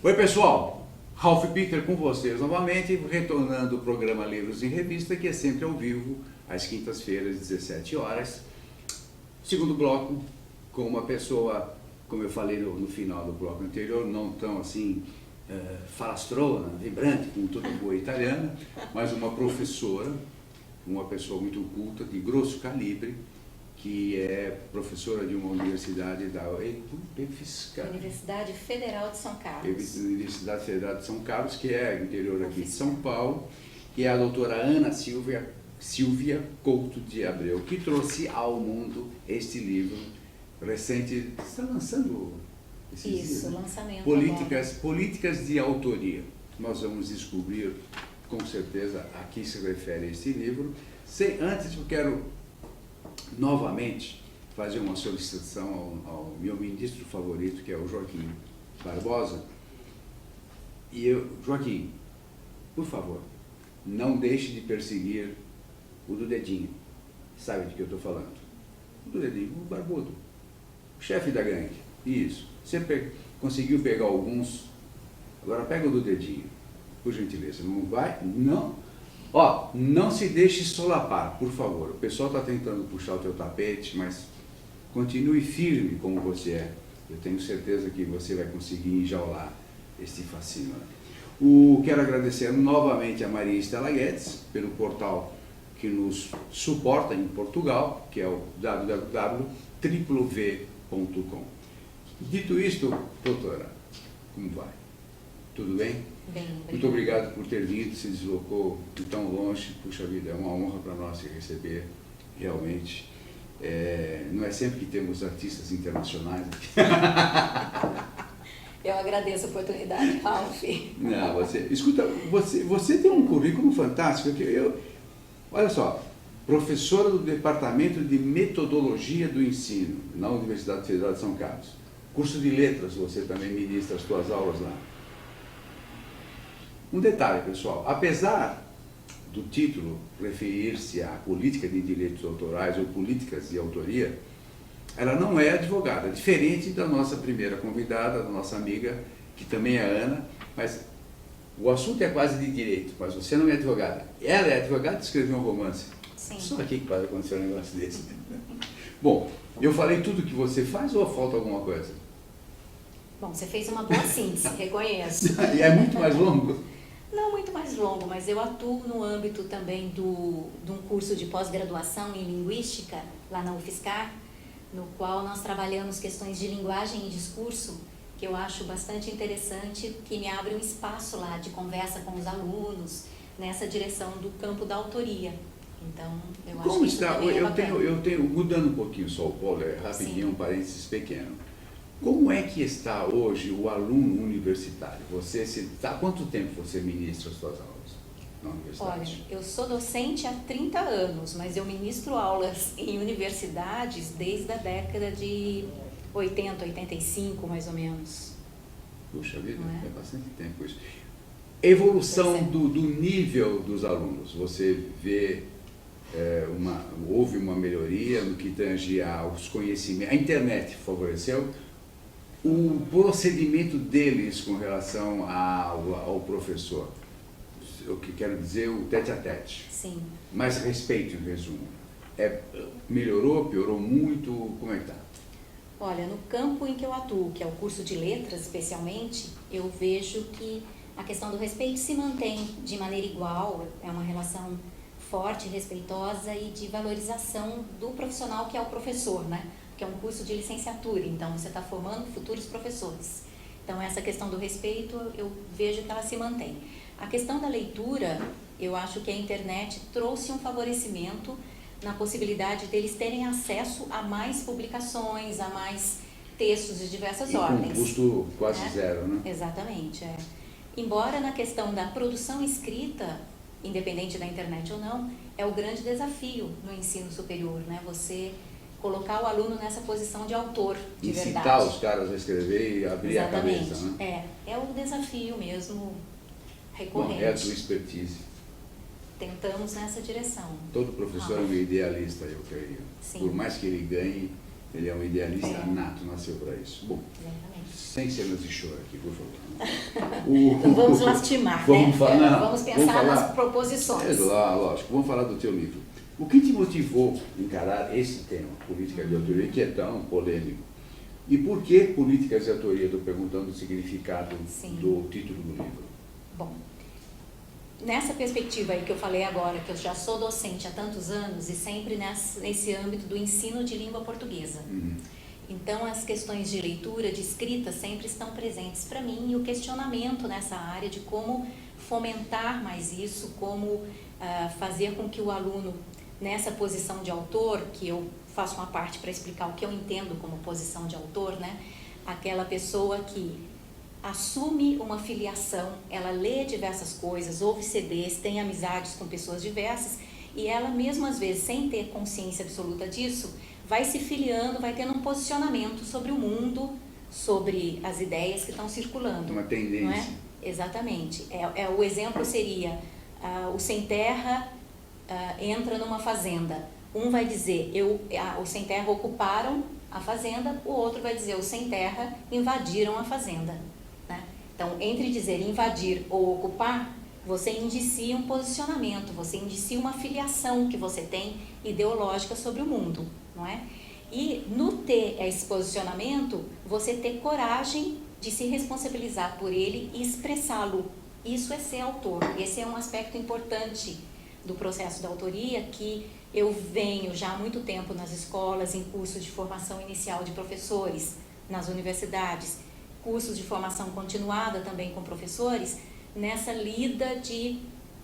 Oi pessoal, Ralph Peter com vocês novamente, retornando o programa Livros em Revista, que é sempre ao vivo, às quintas-feiras, 17 horas. Segundo bloco, com uma pessoa, como eu falei no final do bloco anterior, não tão assim falastrona, vibrante, como toda boa italiana, mas uma professora, uma pessoa muito culta, de grosso calibre, que é professora de uma universidade da UFSCar. Universidade Federal de São Carlos. Universidade Federal de São Carlos, que é interior aqui de São Paulo, que é a doutora Ana Silvia Couto de Abreu, que trouxe ao mundo este livro recente, está lançando esses dias, né? Lançamento Políticas de Autoria. Nós vamos descobrir, com certeza, a que se refere este livro. Antes eu quero novamente fazer uma solicitação ao meu ministro favorito, que é o Joaquim Barbosa. Joaquim, por favor, não deixe de perseguir o do dedinho. Sabe de que eu estou falando? O do dedinho, o barbudo, o chefe da gangue. Isso. Você conseguiu pegar alguns, agora pega o do dedinho, por gentileza. Não vai? Não. Ó, não se deixe solapar, por favor. O pessoal está tentando puxar o teu tapete, mas continue firme como você é. Eu tenho certeza que você vai conseguir enjaular este fascínio. Quero agradecer novamente a Maria Estela Guedes pelo portal que nos suporta em Portugal, que é o www.triplov.com. Dito isto, doutora, como vai? Tudo bem? Bem, muito obrigado por ter vindo, se deslocou de tão longe. Puxa vida, é uma honra para nós te receber, realmente. Não é sempre que temos artistas internacionais aqui. Eu agradeço a oportunidade, Ralph. Não, escuta, você tem um currículo fantástico. Olha só, professora do Departamento de Metodologia do Ensino, na Universidade Federal de São Carlos. Curso de Letras, você também ministra as suas aulas lá. Um detalhe, pessoal, apesar do título referir-se à política de direitos autorais ou políticas de autoria, ela não é advogada, diferente da nossa primeira convidada, da nossa amiga, que também é a Ana, mas o assunto é quase de direito, mas você não é advogada. Ela é advogada e escreveu um romance. Sim. Só aqui que pode acontecer um negócio desse. Bom, eu falei tudo que você faz ou falta alguma coisa? Bom, você fez uma boa síntese, reconheço. E é muito mais longo? Não muito mais longo, mas eu atuo no âmbito também de um curso de pós-graduação em Linguística, lá na UFSCar, no qual nós trabalhamos questões de linguagem e discurso, que eu acho bastante interessante, que me abre um espaço lá de conversa com os alunos, nessa direção do campo da autoria. Então, eu acho que isso também é bacana. Eu tenho, mudando um pouquinho só o polo, rapidinho, um parênteses pequeno. Como é que está hoje o aluno universitário? Há quanto tempo você ministra as suas aulas na universidade? Olha, eu sou docente há 30 anos, mas eu ministro aulas em universidades desde a década de 80, 85, mais ou menos. Puxa vida, é bastante tempo isso. Evolução do nível dos alunos. Você vê, houve uma melhoria no que tange aos conhecimentos. A internet favoreceu o procedimento deles com relação ao professor. O que quero dizer, o tete-a-tete. Sim. Mais respeito, em resumo. Melhorou, piorou muito? Como é que está? Olha, no campo em que eu atuo, que é o curso de letras especialmente, eu vejo que a questão do respeito se mantém de maneira igual, é uma relação forte, respeitosa e de valorização do profissional que é o professor, né? Que é um curso de licenciatura, então você está formando futuros professores. Então essa questão do respeito, eu vejo que ela se mantém. A questão da leitura, eu acho que a internet trouxe um favorecimento na possibilidade deles terem acesso a mais publicações, a mais textos de diversas ordens. Com custo quase zero, né? Exatamente. Embora na questão da produção escrita, independente da internet ou não, é o grande desafio no ensino superior, né? Você colocar o aluno nessa posição de autor, de verdade. Incitar os caras a escrever e abrir Exatamente. A cabeça, né? É o desafio mesmo recorrente. Bom, é a tua expertise. Tentamos nessa direção. Todo professor é um idealista, eu creio. Sim. Por mais que ele ganhe, Ele é um idealista nato, nasceu para isso. Bom, Exatamente. sem cenas de choro aqui, por favor. Não vamos lastimar, vamos né? Vamos pensar nas proposições. Lógico, vamos falar do teu livro. O que te motivou a encarar esse tema, política de autoria, que é tão polêmico? E por que políticas de autoria? Estou perguntando o significado do título do livro. Bom, nessa perspectiva aí que eu falei agora, que eu já sou docente há tantos anos e sempre nesse âmbito do ensino de língua portuguesa. Então, as questões de leitura, de escrita, sempre estão presentes para mim, e o questionamento nessa área de como fomentar mais isso, como fazer com que o aluno, nessa posição de autor, que eu faço uma parte para explicar o que eu entendo como posição de autor, né? Aquela pessoa que assume uma filiação, ela lê diversas coisas, ouve CDs, tem amizades com pessoas diversas, e ela mesmo às vezes, sem ter consciência absoluta disso, vai se filiando, vai tendo um posicionamento sobre o mundo, sobre as ideias que estão circulando. Uma tendência. Não é? Exatamente. O exemplo seria, o sem terra entra numa fazenda. Um vai dizer, os sem terra ocuparam a fazenda, o outro vai dizer, os sem terra invadiram a fazenda. Né? Então, entre dizer invadir ou ocupar, você indicia um posicionamento, você indicia uma filiação que você tem ideológica sobre o mundo, não é? E no ter esse posicionamento, você ter coragem de se responsabilizar por ele e expressá-lo. Isso é ser autor. Esse é um aspecto importante do processo da autoria, que eu venho já há muito tempo nas escolas, em cursos de formação inicial de professores, nas universidades, cursos de formação continuada também com professores, nessa lida de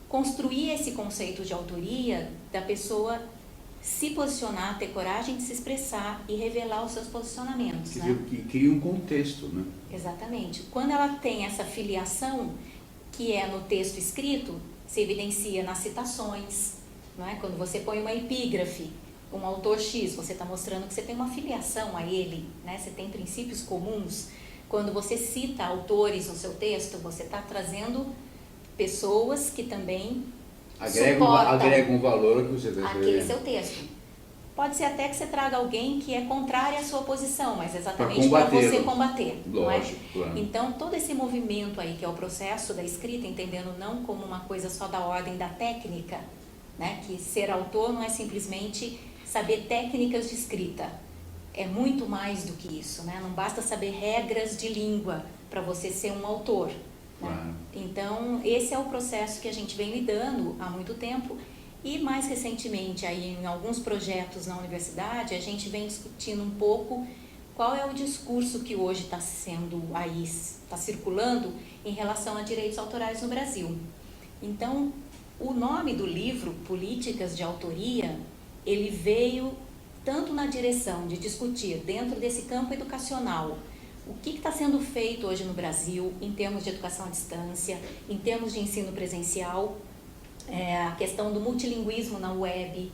construir esse conceito de autoria, da pessoa se posicionar, ter coragem de se expressar e revelar os seus posicionamentos. Quer dizer, que cria um contexto, né? Exatamente. Quando ela tem essa filiação, que é no texto escrito, se evidencia nas citações, não é? Quando você põe uma epígrafe, um autor X, você está mostrando que você tem uma filiação a ele, né? Você tem princípios comuns. Quando você cita autores no seu texto, você está trazendo pessoas que também agregam um valor ao que você está escrevendo. Aquele seu texto. Pode ser até que você traga alguém que é contrário à sua posição, mas exatamente para você combater. Lógico, não é? Claro. Então, todo esse movimento aí, que é o processo da escrita, entendendo não como uma coisa só da ordem da técnica, né? Que ser autor não é simplesmente saber técnicas de escrita. É muito mais do que isso, né? Não basta saber regras de língua para você ser um autor. Né? Claro. Então, esse é o processo que a gente vem lidando há muito tempo, e mais recentemente, aí, em alguns projetos na universidade, a gente vem discutindo um pouco qual é o discurso que hoje está circulando em relação a direitos autorais no Brasil. Então, o nome do livro, Políticas de Autoria, ele veio tanto na direção de discutir, dentro desse campo educacional, o que está sendo feito hoje no Brasil em termos de educação à distância, em termos de ensino presencial, a questão do multilinguismo na web,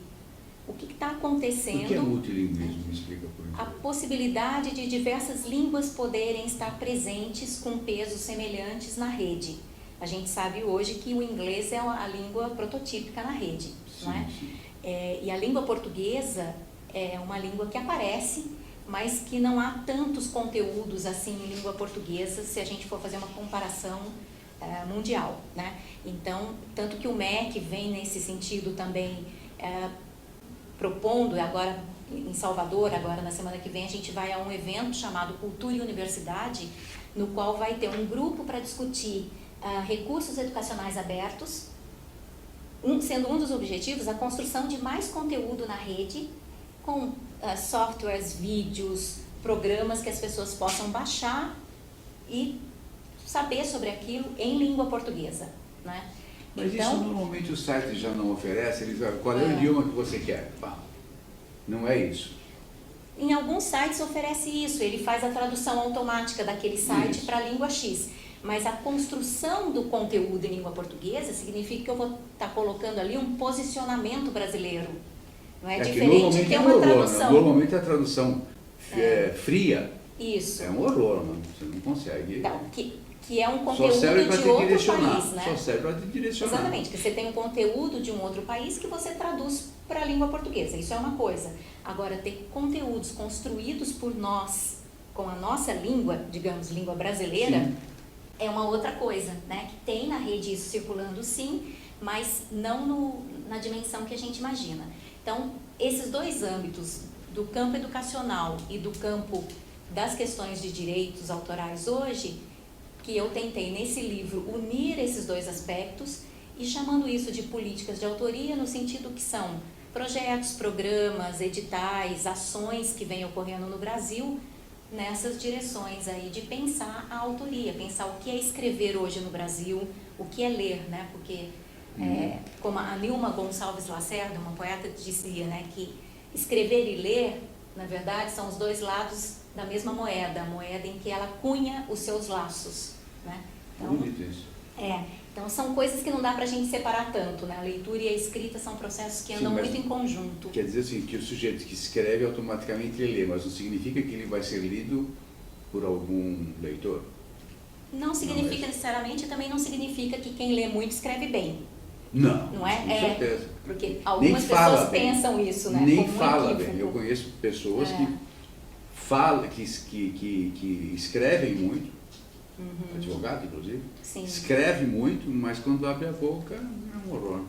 o que está acontecendo. O que é multilinguismo? Me explica por A favor. possibilidade de diversas línguas poderem estar presentes com pesos semelhantes na rede. A gente sabe hoje que o inglês é a língua prototípica na rede, não é? Sim. E a língua portuguesa é uma língua que aparece, mas que não há tantos conteúdos assim em língua portuguesa, se a gente for fazer uma comparação mundial, né? Então, tanto que o MEC vem nesse sentido também propondo, agora em Salvador, agora na semana que vem, a gente vai a um evento chamado Cultura e Universidade, no qual vai ter um grupo para discutir recursos educacionais abertos, sendo um dos objetivos a construção de mais conteúdo na rede, com softwares, vídeos, programas que as pessoas possam baixar e saber sobre aquilo em língua portuguesa, né? Mas então, isso normalmente o site já não oferece, eles dizem, qual é o idioma que você quer? Pá, não é isso. Em alguns sites oferece isso, ele faz a tradução automática daquele site para a língua X. Mas a construção do conteúdo em língua portuguesa significa que eu vou estar colocando ali um posicionamento brasileiro. Não é diferente de ter uma tradução. Normalmente a tradução fria Isso. é um horror, não? Você não consegue. Então, que que é um Só conteúdo serve para de te outro direcionar. país, né? Só serve para te direcionar. Exatamente, que você tem um conteúdo de um outro país que você traduz para a língua portuguesa, isso é uma coisa. Agora, ter conteúdos construídos por nós, com a nossa língua, digamos, língua brasileira, Sim. é uma outra coisa, né? Que tem na rede isso circulando sim, mas não na dimensão que a gente imagina. Então, esses dois âmbitos, do campo educacional e do campo das questões de direitos autorais hoje, que eu tentei nesse livro unir esses dois aspectos e chamando isso de políticas de autoria no sentido que são projetos, programas, editais, ações que vêm ocorrendo no Brasil nessas direções aí de pensar a autoria, pensar o que é escrever hoje no Brasil, o que é ler, né? Porque como a Nilma Gonçalves Lacerda, uma poeta, dizia, né, que escrever e ler, na verdade, são os dois lados da mesma moeda, a moeda em que ela cunha os seus laços, né? Então, Bonito isso. então são coisas que não dá pra gente separar tanto, né? A leitura e a escrita são processos que andam muito em conjunto. Quer dizer assim, que o sujeito que escreve automaticamente ele lê, mas não significa que ele vai ser lido por algum leitor? Não significa necessariamente, e também não significa que quem lê muito escreve bem. Não, Não é? com certeza. Porque algumas pessoas pensam isso, né? Nem como um fala equívoco. bem. Eu conheço pessoas que falam, que escrevem muito, advogado inclusive, Sim. escreve muito, mas quando abre a boca é um horror.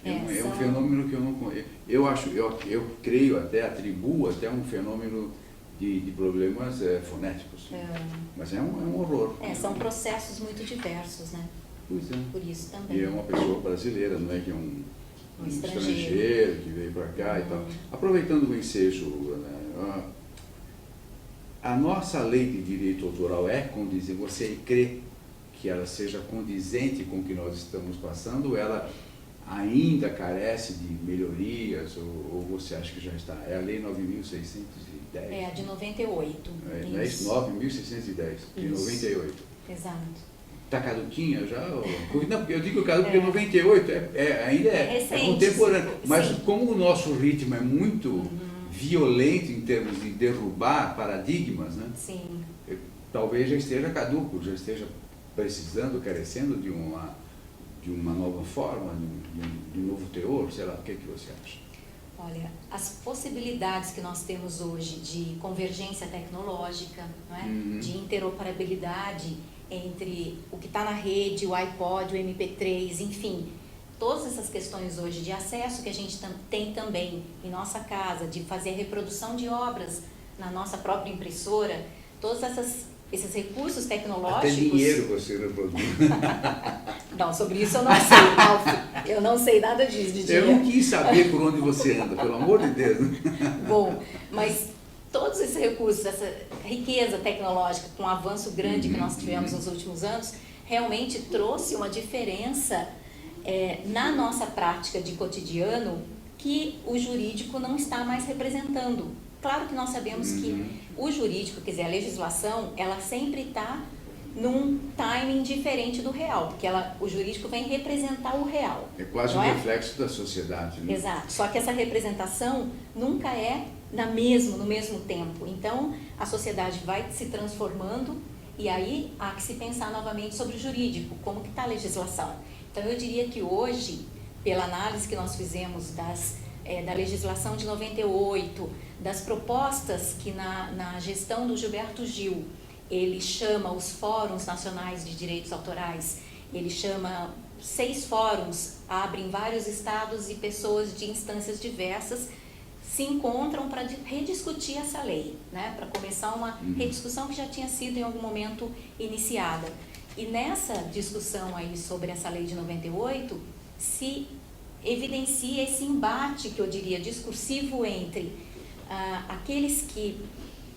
É um fenômeno que eu não conheço. Eu creio até, atribuo até um fenômeno de problemas fonéticos. Mas é um horror. São processos muito diversos, né? Pois é. Por isso também. E é uma pessoa brasileira, não é que é um estrangeiro que veio para cá e tal. Aproveitando o ensejo, né, a nossa lei de direito autoral é condizente, você crê que ela seja condizente com o que nós estamos passando, ou ela ainda carece de melhorias, ou você acha que já está? É a lei 9.610? É a de 98. Não é isso? 9.610, de 98. Exato. Está caduquinha já? Não, porque eu digo caduco porque 98 ainda é recente, contemporâneo. sim. Mas como o nosso ritmo é muito violento em termos de derrubar paradigmas, né? Sim. Talvez já esteja caduco, já esteja precisando, carecendo de uma nova forma, de um novo teor, sei lá, o que você acha? Olha, as possibilidades que nós temos hoje de convergência tecnológica, não é? De interoperabilidade entre o que está na rede, o iPod, o MP3, enfim, todas essas questões hoje de acesso que a gente tem também em nossa casa, de fazer a reprodução de obras na nossa própria impressora, todos esses recursos tecnológicos... Até dinheiro você reproduz. Não, sobre isso eu não sei, Ralf. Eu não sei nada disso de dinheiro. Eu não quis saber por onde você anda, pelo amor de Deus. Bom, mas todos esses recursos, essa riqueza tecnológica com o avanço grande que nós tivemos nos últimos anos, realmente trouxe uma diferença na nossa prática de cotidiano que o jurídico não está mais representando. Claro que nós sabemos que o jurídico, quer dizer, a legislação, ela sempre está num timing diferente do real, porque o jurídico vem representar o real. É quase um reflexo da sociedade, né? Exato, só que essa representação nunca é no mesmo tempo. Então, a sociedade vai se transformando e aí há que se pensar novamente sobre o jurídico, como que está a legislação. Então, eu diria que hoje, pela análise que nós fizemos da legislação de 98, das propostas que na gestão do Gilberto Gil, ele chama os fóruns nacionais de direitos autorais, ele chama 6 fóruns, abre em vários estados e pessoas de instâncias diversas se encontram para rediscutir essa lei, né? Para começar uma rediscussão que já tinha sido em algum momento iniciada. E nessa discussão aí sobre essa lei de 98, se evidencia esse embate, que eu diria, discursivo entre aqueles que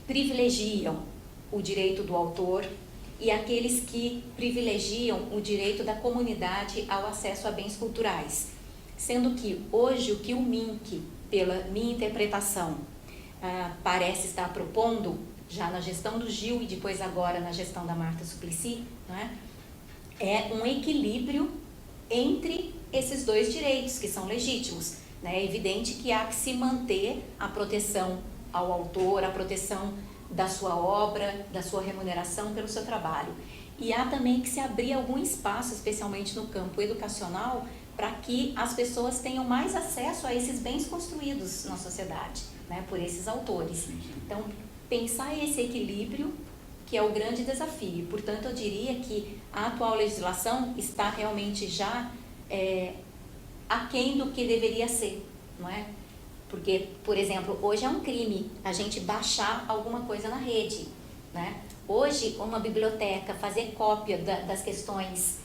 privilegiam o direito do autor e aqueles que privilegiam o direito da comunidade ao acesso a bens culturais. Sendo que hoje o que o MINC, pela minha interpretação, parece estar propondo, já na gestão do Gil e depois agora na gestão da Marta Suplicy, né, é um equilíbrio entre esses dois direitos que são legítimos. É evidente que há que se manter a proteção ao autor, a proteção da sua obra, da sua remuneração pelo seu trabalho. e há também que se abrir algum espaço, especialmente no campo educacional, para que as pessoas tenham mais acesso a esses bens construídos na sociedade, né, por esses autores. Então, pensar esse equilíbrio que é o grande desafio. Portanto, eu diria que a atual legislação está realmente já aquém do que deveria ser, não é? Porque, por exemplo, hoje é um crime a gente baixar alguma coisa na rede, né? Hoje, uma biblioteca fazer cópia das questões,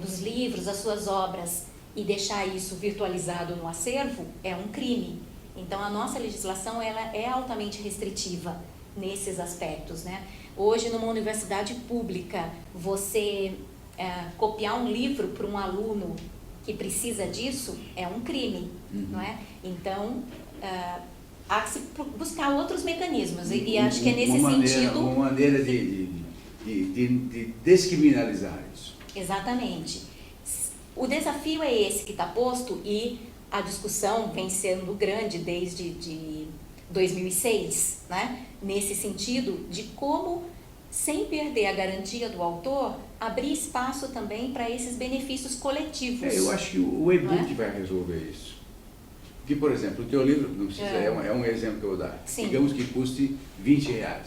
dos livros, das suas obras e deixar isso virtualizado no acervo é um crime. Então, a nossa legislação ela é altamente restritiva nesses aspectos, né? Hoje, numa universidade pública, você copiar um livro para um aluno que precisa disso é um crime, não é? Então, há que se buscar outros mecanismos e acho que é nesse sentido... Uma maneira de descriminalizar isso. Exatamente. O desafio é esse que está posto e a discussão vem sendo grande desde 2006, né? Nesse sentido de como, sem perder a garantia do autor, abrir espaço também para esses benefícios coletivos. Eu acho que o e-book vai resolver isso. Porque, por exemplo, o teu livro, não precisa, é um exemplo que eu vou dar. Sim. Digamos que custe R$20.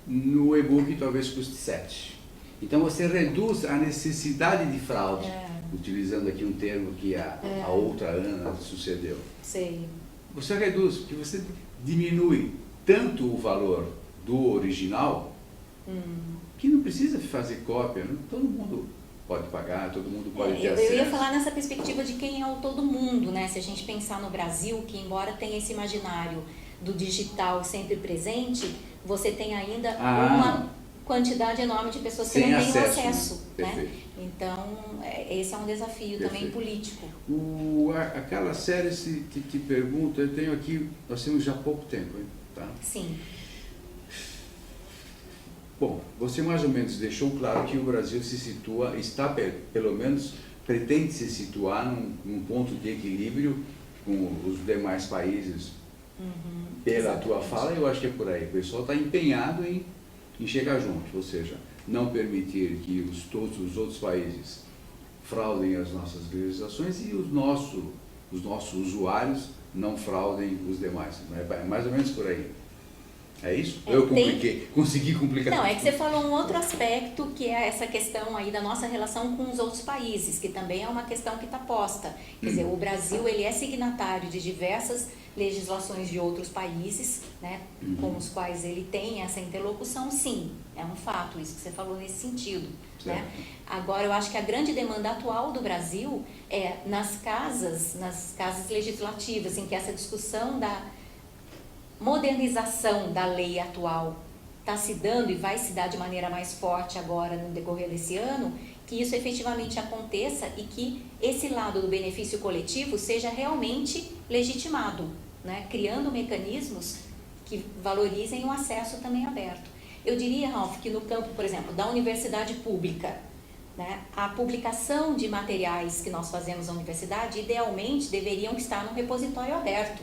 No e-book talvez custe 7. Então você reduz a necessidade de fraude, utilizando aqui um termo que a outra Ana sucedeu. Sei. Você reduz, porque você diminui tanto o valor do original, que não precisa fazer cópia, né? Todo mundo pode pagar, todo mundo pode ter acesso. Eu ia falar nessa perspectiva de quem é o todo mundo, né? Se a gente pensar no Brasil, que embora tenha esse imaginário do digital sempre presente, você tem ainda uma quantidade enorme de pessoas que não têm acesso, né? Então, esse é um desafio também político. Aquela série que te pergunta, eu tenho aqui, nós temos já pouco tempo, hein? Tá? Sim. Bom, você mais ou menos deixou claro que o Brasil se situa, pelo menos pretende se situar num ponto de equilíbrio com os demais países. Pela tua fala, eu acho que é por aí. O pessoal está empenhado em chegar junto, ou seja, não permitir que todos os outros países fraudem as nossas legislações e os nossos usuários não fraudem os demais. É mais ou menos por aí. É isso? Eu consegui complicar. Não, é que você falou um outro aspecto, que é essa questão aí da nossa relação com os outros países, que também é uma questão que está posta. Quer dizer, o Brasil ele é signatário de diversas legislações de outros países, né, com os quais ele tem essa interlocução, sim, é um fato, isso que você falou nesse sentido. Né? Agora, eu acho que a grande demanda atual do Brasil é nas casas legislativas, em que essa discussão da modernização da lei atual está se dando e vai se dar de maneira mais forte agora no decorrer desse ano, que isso efetivamente aconteça e que esse lado do benefício coletivo seja realmente legitimado, né? Criando mecanismos que valorizem o acesso também aberto. Eu diria, Ralph, que no campo, por exemplo, da universidade pública, né, a publicação de materiais que nós fazemos na universidade, idealmente, deveriam estar no repositório aberto.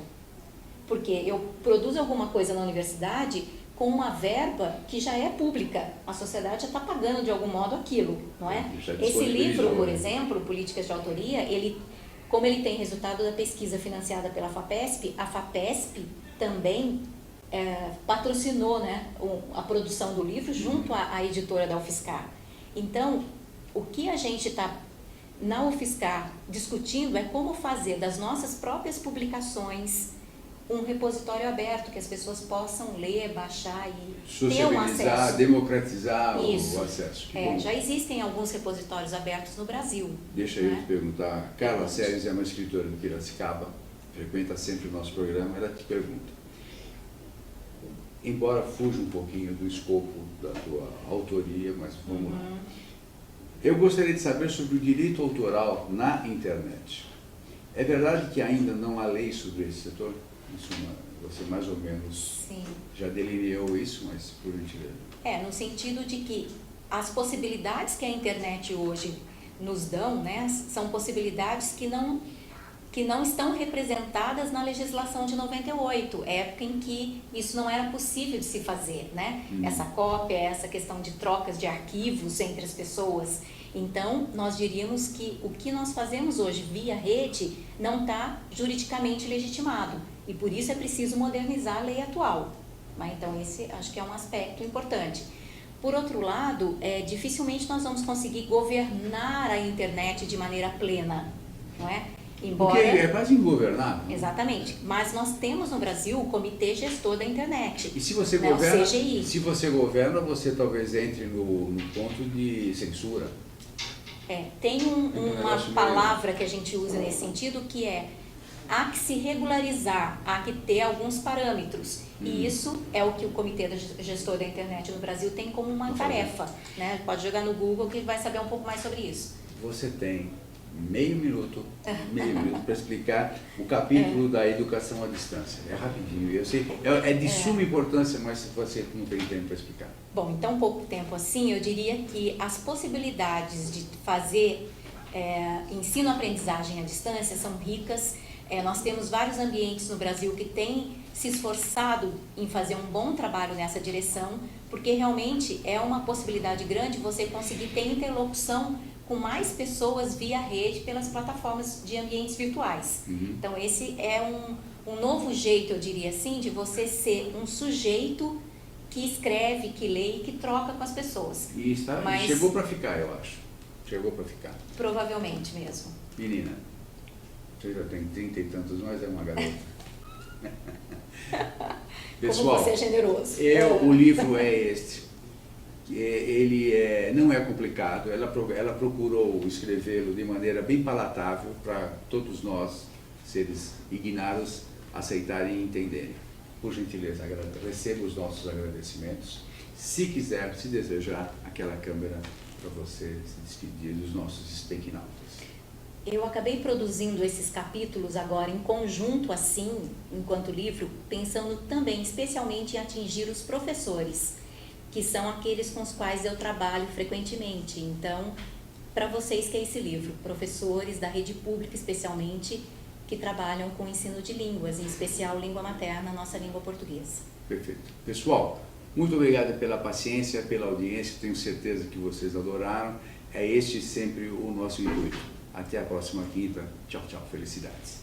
Porque eu produzo alguma coisa na universidade com uma verba que já é pública. A sociedade já está pagando de algum modo aquilo, não é? Esse livro, por exemplo, Políticas de Autoria, como ele tem resultado da pesquisa financiada pela FAPESP, a FAPESP também patrocinou, né, a produção do livro junto à editora da UFSCar. Então, o que a gente está na UFSCar discutindo é como fazer das nossas próprias publicações um repositório aberto, que as pessoas possam ler, baixar e ter um acesso. Democratizar Isso. o acesso. Já existem alguns repositórios abertos no Brasil. Deixa eu te perguntar, Carla Seres é uma escritora de Piracicaba, frequenta sempre o nosso programa, ela te pergunta, embora fuja um pouquinho do escopo da tua autoria, mas vamos lá. Eu gostaria de saber sobre o direito autoral na internet. É verdade que ainda não há lei sobre esse setor? Isso, você mais ou menos já delineou isso, mas por gentileza. No sentido de que as possibilidades que a internet hoje nos dão, né, são possibilidades que não que não estão representadas na legislação de 98, época em que isso não era possível de se fazer, né? Essa cópia, essa questão de trocas de arquivos entre as pessoas. Então, nós diríamos que o que nós fazemos hoje via rede não está juridicamente legitimado e por isso é preciso modernizar a lei atual. Mas, então, esse acho que é um aspecto importante. Por outro lado, dificilmente nós vamos conseguir governar a internet de maneira plena, não é? Embora... Porque é quase ingovernável. Exatamente. Mas nós temos no Brasil o Comitê Gestor da Internet. E se você né? governa, o CGI. se você governa, você talvez entre no ponto de censura. Tem uma palavra que a gente usa nesse sentido que há que se regularizar, há que ter alguns parâmetros. E isso é o que o Comitê Gestor da Internet no Brasil tem como uma tarefa. Né? Pode jogar no Google que vai saber um pouco mais sobre isso. Você tem meio minuto para explicar o capítulo da educação à distância. É rapidinho, eu sei, é de suma importância, mas você não tem tempo para explicar. Bom, então pouco tempo assim, eu diria que as possibilidades de fazer ensino-aprendizagem à distância são ricas. Nós temos vários ambientes no Brasil que têm se esforçado em fazer um bom trabalho nessa direção, porque realmente é uma possibilidade grande você conseguir ter interlocução com mais pessoas via rede pelas plataformas de ambientes virtuais. Então esse é um novo jeito, eu diria assim, de você ser um sujeito que escreve, que lê e que troca com as pessoas. E chegou para ficar, eu acho. Chegou para ficar. Provavelmente mesmo. Menina, você já tem 30 e tantos, mas é uma garota. Pessoal, como você é generoso. O livro é este. Ele não é complicado, ela procurou escrevê-lo de maneira bem palatável para todos nós, seres ignaros, aceitarem e entenderem. Por gentileza, receba os nossos agradecimentos. Se quiser, se desejar, aquela câmera para você se despedir dos nossos speakinautas. Eu acabei produzindo esses capítulos agora em conjunto, assim, enquanto livro, pensando também especialmente em atingir os professores, que são aqueles com os quais eu trabalho frequentemente. Então, para vocês que é esse livro, professores da rede pública especialmente, que trabalham com o ensino de línguas, em especial língua materna, nossa língua portuguesa. Perfeito. Pessoal, muito obrigado pela paciência, pela audiência, tenho certeza que vocês adoraram. É este sempre o nosso intuito. Até a próxima quinta. Tchau, tchau. Felicidades.